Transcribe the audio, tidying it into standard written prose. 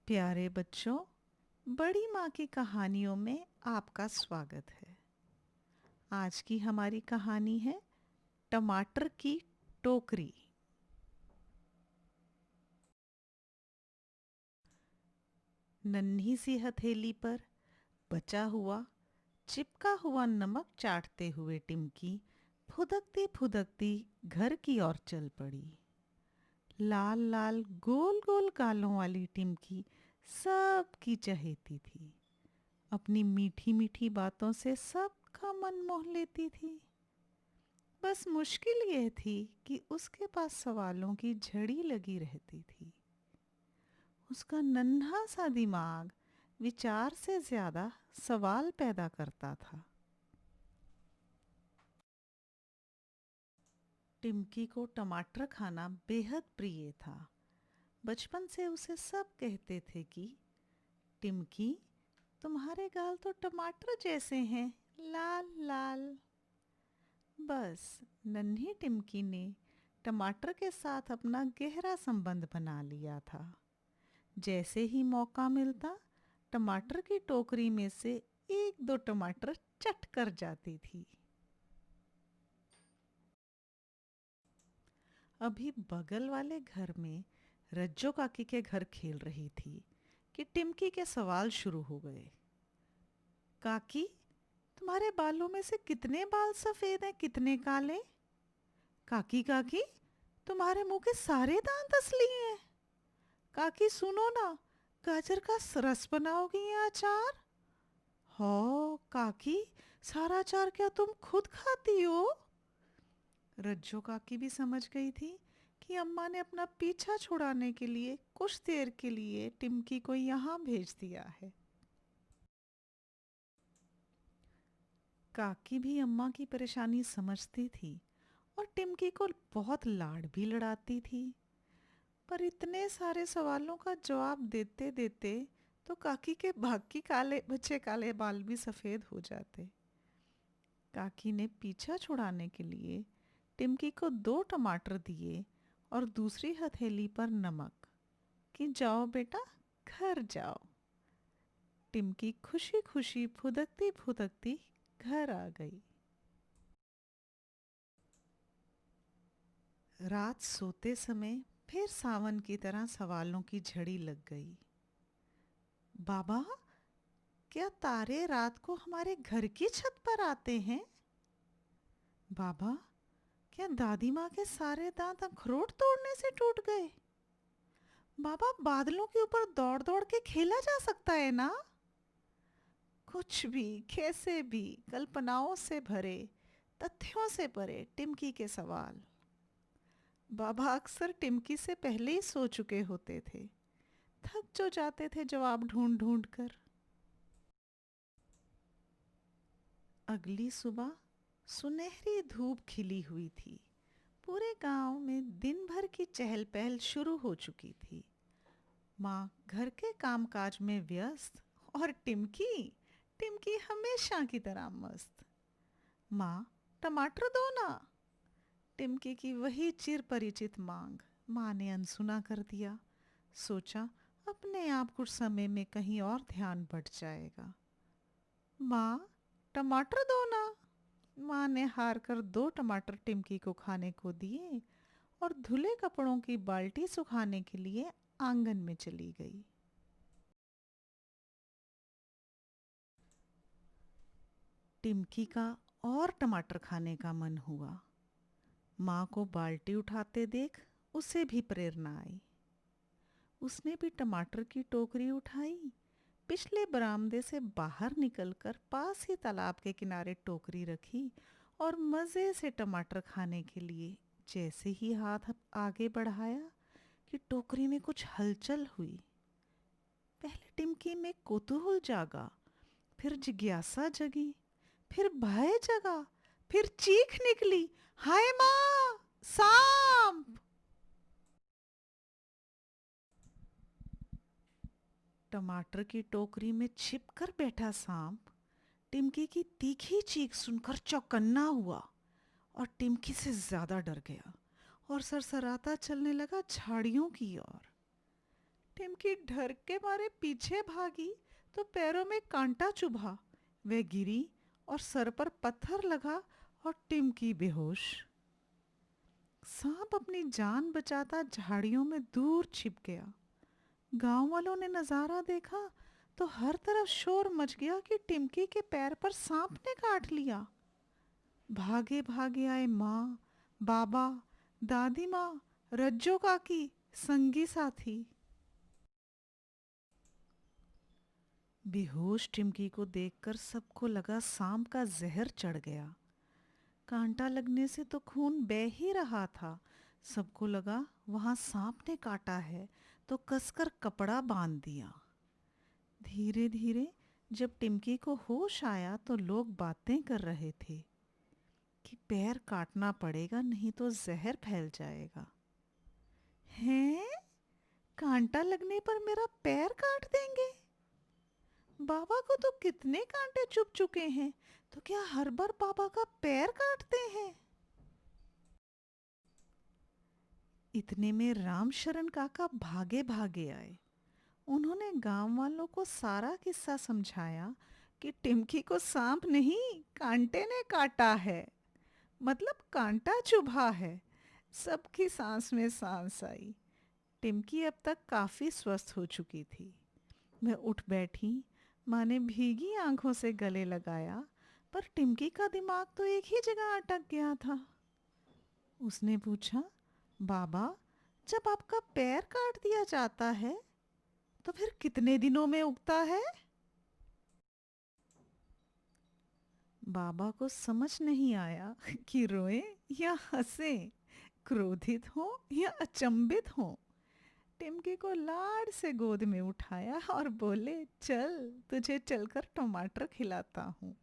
प्यारे बच्चों, बड़ी माँ की कहानियों में आपका स्वागत है। आज की हमारी कहानी है टमाटर की टोकरी। नन्ही सी हथेली पर बचा हुआ चिपका हुआ नमक चाटते हुए टिमकी फुदकती फुदकती घर की ओर चल पड़ी। लाल लाल गोल गोल गालों वाली टिमकी सबकी चहेती थी। अपनी मीठी मीठी बातों से सबका मन मोह लेती थी। बस मुश्किल यह थी कि उसके पास सवालों की झड़ी लगी रहती थी। उसका नन्हा सा दिमाग विचार से ज्यादा सवाल पैदा करता था। टिमकी को टमाटर खाना बेहद प्रिय था। बचपन से उसे सब कहते थे कि टिमकी, तुम्हारे गाल तो टमाटर जैसे हैं, लाल लाल। बस नन्ही टिमकी ने टमाटर के साथ अपना गहरा संबंध बना लिया था। जैसे ही मौका मिलता, टमाटर की टोकरी में से एक दो टमाटर चट कर जाती थी। अभी बगल वाले घर में रज्जो काकी के घर खेल रही थी कि टिमकी के सवाल शुरू हो गए। काकी, तुम्हारे बालों में से कितने बाल सफेद हैं, कितने काले? काकी काकी, तुम्हारे मुंह के सारे दांत असली हैं। काकी सुनो ना, गाजर का रस बनाओगी या अचार? हो काकी, सारा अचार क्या तुम खुद खाती हो? रज्जो काकी भी समझ गई थी कि अम्मा ने अपना पीछा छुड़ाने के लिए कुछ देर के लिए टिमकी को यहाँ भेज दिया है। काकी भी अम्मा की परेशानी समझती थी और टिमकी को बहुत लाड भी लड़ाती थी। पर इतने सारे सवालों का जवाब देते देते तो काकी के बाकी काले बचे काले बाल भी सफ़ेद हो जाते। काकी ने पीछा छुड़ाने के लिए टिमकी को 2 टमाटर दिए और दूसरी हथेली पर नमक कि जाओ बेटा, घर जाओ। टिमकी खुशी खुशी फुदकती फुदकती घर आ गई। रात सोते समय फिर सावन की तरह सवालों की झड़ी लग गई। बाबा, क्या तारे रात को हमारे घर की छत पर आते हैं? बाबा, क्या दादी माँ के सारे दांत अखरोट तोड़ने से टूट गए? बाबा, बादलों के ऊपर दौड़ दौड़ के खेला जा सकता है ना? कुछ भी, कैसे भी, कल्पनाओं से भरे, तथ्यों से भरे टिमकी के सवाल। बाबा अक्सर टिमकी से पहले ही सो चुके होते थे। थक जो जाते थे जवाब ढूंढ ढूंढ कर। अगली सुबह सुनहरी धूप खिली हुई थी। पूरे गांव में दिन भर की चहल पहल शुरू हो चुकी थी। माँ घर के कामकाज में व्यस्त और टिमकी टिमकी हमेशा की तरह मस्त। माँ, टमाटर दो ना। टिमकी की वही चिर परिचित मांग माँ ने अनसुना कर दिया। सोचा अपने आप कुछ समय में कहीं और ध्यान बढ़ जाएगा। माँ, टमाटर दो ना। माँ ने हार कर 2 टमाटर टिमकी को खाने को दिए और धुले कपड़ों की बाल्टी सुखाने के लिए आंगन में चली गई। टिमकी का और टमाटर खाने का मन हुआ। माँ को बाल्टी उठाते देख उसे भी प्रेरणा आई। उसने भी टमाटर की टोकरी उठाई, पिछले बरामदे से बाहर निकलकर पास ही तालाब के किनारे टोकरी रखी और मज़े से टमाटर खाने के लिए जैसे ही हाथ आगे बढ़ाया कि टोकरी में कुछ हलचल हुई। पहले टिमकी में कौतूहल जागा, फिर जिज्ञासा जगी, फिर भय जगा, फिर चीख निकली, हाय माँ, सांप! टमाटर की टोकरी में छिपकर बैठा सांप टिमकी की तीखी चीख सुनकर चौकन्ना हुआ और टिमकी से ज्यादा डर गया और सरसराता चलने लगा झाड़ियों की ओर। टिमकी डर के मारे पीछे भागी तो पैरों में कांटा चुभा। वह गिरी और सर पर पत्थर लगा और टिमकी बेहोश। सांप अपनी जान बचाता झाड़ियों में दूर छिप गया। गांव वालों ने नजारा देखा तो हर तरफ शोर मच गया कि टिमकी के पैर पर सांप ने काट लिया। भागे भागे आए माँ, बाबा, दादी माँ, रज्जो काकी, संगी साथी। बेहोश टिमकी को देखकर सबको लगा सांप का जहर चढ़ गया। कांटा लगने से तो खून बह ही रहा था। सबको लगा वहां सांप ने काटा है तो कसकर कपड़ा बांध दिया। धीरे धीरे जब टिमकी को होश आया तो लोग बातें कर रहे थे कि पैर काटना पड़ेगा नहीं तो जहर फैल जाएगा। हैं? कांटा लगने पर मेरा पैर काट देंगे? बाबा को तो कितने कांटे चुभ चुके हैं, तो क्या हर बार बाबा का पैर काटते हैं? इतने में रामशरण काका भागे भागे आए। उन्होंने गांव वालों को सारा किस्सा समझाया कि टिमकी को सांप नहीं, कांटे ने काटा है, मतलब कांटा चुभा है। सबकी सांस में सांस आई। टिमकी अब तक काफी स्वस्थ हो चुकी थी। वह उठ बैठी। माँ ने भीगी आंखों से गले लगाया, पर टिमकी का दिमाग तो एक ही जगह अटक गया था। उसने पूछा, बाबा, जब आपका पैर काट दिया जाता है तो फिर कितने दिनों में उगता है? बाबा को समझ नहीं आया कि रोए या हंसे, क्रोधित हो या अचंभित हो। टिमकी को लाड से गोद में उठाया और बोले, चल तुझे चलकर टमाटर खिलाता हूँ।